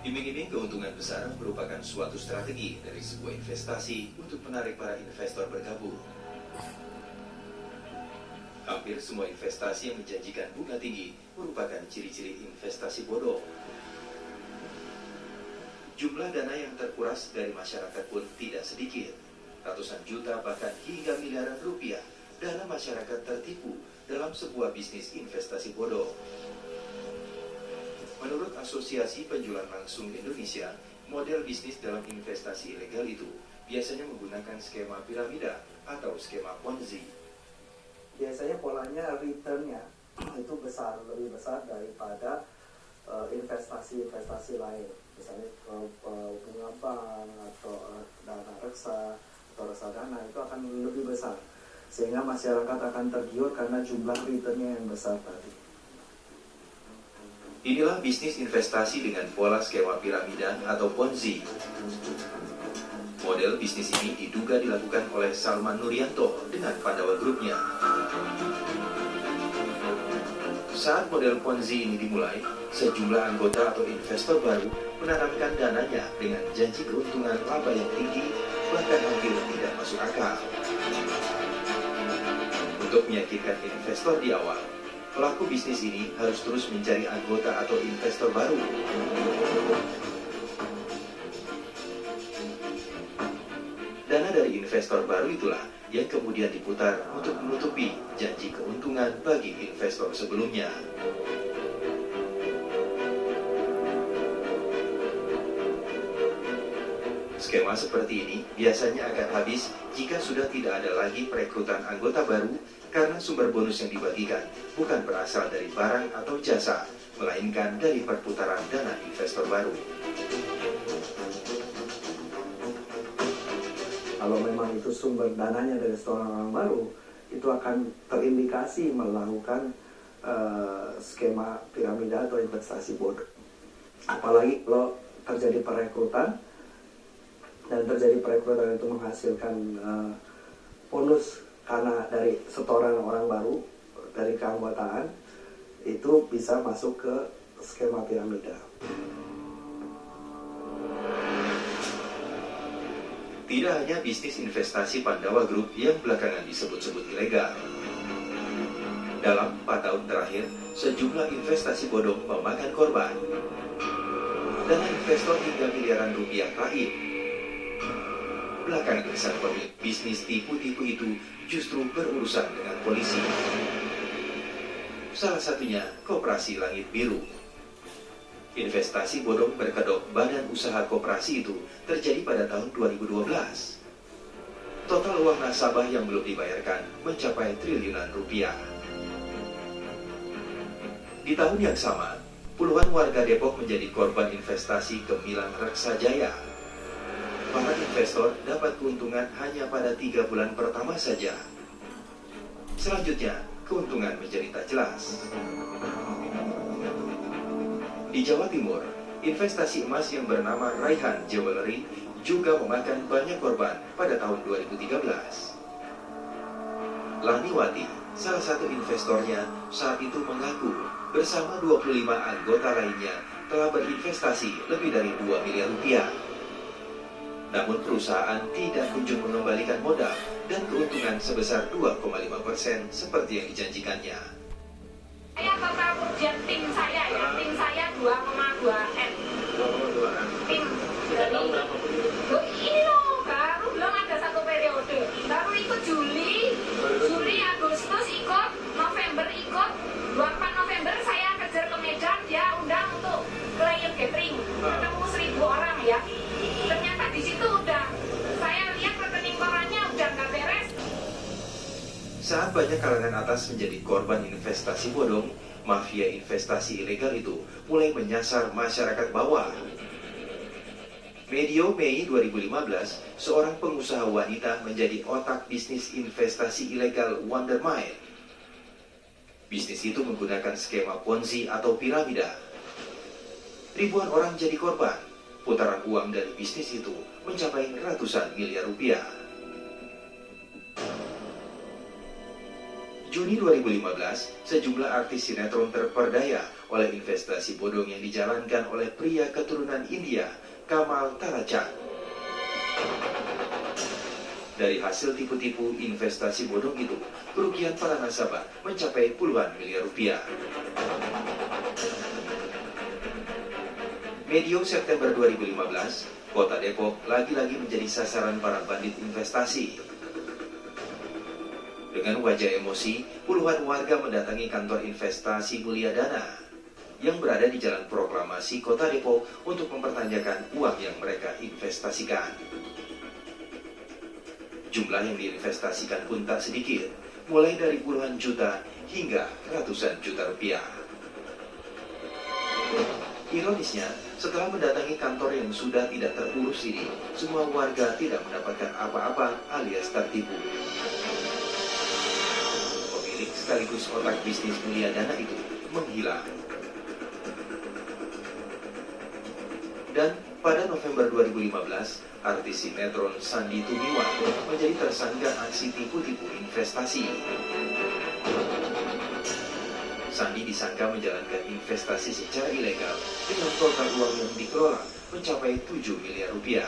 Iming-iming keuntungan besar merupakan suatu strategi dari sebuah investasi untuk menarik para investor bergabung. Hampir semua investasi yang menjanjikan bunga tinggi merupakan ciri-ciri investasi bodong. Jumlah dana yang terkuras dari masyarakat pun tidak sedikit. Ratusan juta bahkan hingga miliaran rupiah dana masyarakat tertipu dalam sebuah bisnis investasi bodong. Menurut Asosiasi Penjualan Langsung Indonesia, model bisnis dalam investasi ilegal itu biasanya menggunakan skema piramida atau skema Ponzi. Biasanya polanya return-nya itu lebih besar daripada investasi-investasi lain. Misalnya bunga bank atau dana reksa atau reksadana itu akan lebih besar. Sehingga masyarakat akan tergiur karena jumlah return-nya yang besar tadi. Inilah bisnis investasi dengan pola skema piramida atau Ponzi. Model bisnis ini diduga dilakukan oleh Salman Nuryanto dengan Pandawa Grupnya. Saat model Ponzi ini dimulai, sejumlah anggota atau investor baru menanamkan dananya dengan janji keuntungan laba yang tinggi, bahkan hampir tidak masuk akal. Untuk meyakinkan investor di awal, pelaku bisnis ini harus terus mencari anggota atau investor baru. Dana dari investor baru itulah yang kemudian diputar untuk menutupi janji keuntungan bagi investor sebelumnya. Skema seperti ini biasanya akan habis jika sudah tidak ada lagi perekrutan anggota baru karena sumber bonus yang dibagikan bukan berasal dari barang atau jasa, melainkan dari perputaran dana investor baru. Kalau memang itu sumber dananya dari seorang orang baru, itu akan terindikasi melakukan skema piramida atau investasi bodong. Apalagi kalau terjadi perekrutan, dan terjadi perekrutan itu menghasilkan bonus karena dari setoran orang baru, dari keanggotaan, itu bisa masuk ke skema piramida. Tidak hanya bisnis investasi Pandawa Group yang belakangan disebut-sebut ilegal. Dalam 4 tahun terakhir, sejumlah investasi bodong memakan korban. Dana investor hingga miliaran rupiah raib. Belakangan sang pemilik bisnis tipu-tipu itu justru berurusan dengan polisi. Salah satunya Koperasi Langit Biru. Investasi bodong berkedok badan usaha koperasi itu terjadi pada tahun 2012. Total uang nasabah yang belum dibayarkan mencapai triliunan rupiah. Di tahun yang sama, puluhan warga Depok menjadi korban investasi Gemilang Reksajaya. Para investor dapat keuntungan hanya pada 3 bulan pertama saja. Selanjutnya, keuntungan menjadi tak jelas. Di Jawa Timur, investasi emas yang bernama Raihan Jewelry juga memakan banyak korban pada tahun 2013. Laniwati, salah satu investornya, saat itu mengaku bersama 25 anggota lainnya telah berinvestasi lebih dari 2 miliar rupiah. Namun perusahaan tidak kunjung mengembalikan modal dan keuntungan sebesar 2,5% seperti yang dijanjikannya. Saya total kerugian tim saya 2,2 M. 2,2 M. Tim dari ini loh, baru belum ada satu periode. Baru ikut Juli, Agustus ikut, November ikut, 24 November saya kejar ke Medan, dia undang untuk klien gathering, ketemu 1.000 orang ya. Ternyata di situ udah, saya lihat rekening korannya udah nggak beres. Saat banyak kalangan atas menjadi korban investasi bodong, mafia investasi ilegal itu mulai menyasar masyarakat bawah. Medio Mei 2015, seorang pengusaha wanita menjadi otak bisnis investasi ilegal Wondermile. Bisnis itu menggunakan skema Ponzi atau piramida. Ribuan orang jadi korban. Putaran uang dari bisnis itu mencapai ratusan miliar rupiah. Juni 2015, sejumlah artis sinetron terperdaya oleh investasi bodong yang dijalankan oleh pria keturunan India, Kamal Tarachan. Dari hasil tipu-tipu investasi bodong itu, kerugian para nasabah mencapai puluhan miliar rupiah. Medio September 2015, Kota Depok lagi-lagi menjadi sasaran para bandit investasi. Dengan wajah emosi, puluhan warga mendatangi kantor investasi Mulyadana yang berada di Jalan Proklamasi Kota Depok untuk mempertanyakan uang yang mereka investasikan. Jumlah yang diinvestasikan pun tak sedikit, mulai dari puluhan juta hingga ratusan juta rupiah. Ironisnya, setelah mendatangi kantor yang sudah tidak terurus ini, semua warga tidak mendapatkan apa-apa alias tertipu. Pemilik sekaligus otak bisnis Mulyadana itu menghilang. Dan pada November 2015, artis sinetron Sandy Tumiwa menjadi tersangka aksi tipu-tipu investasi. Sandy disangka menjalankan investasi secara ilegal dengan total uang yang dikelola mencapai 7 miliar rupiah.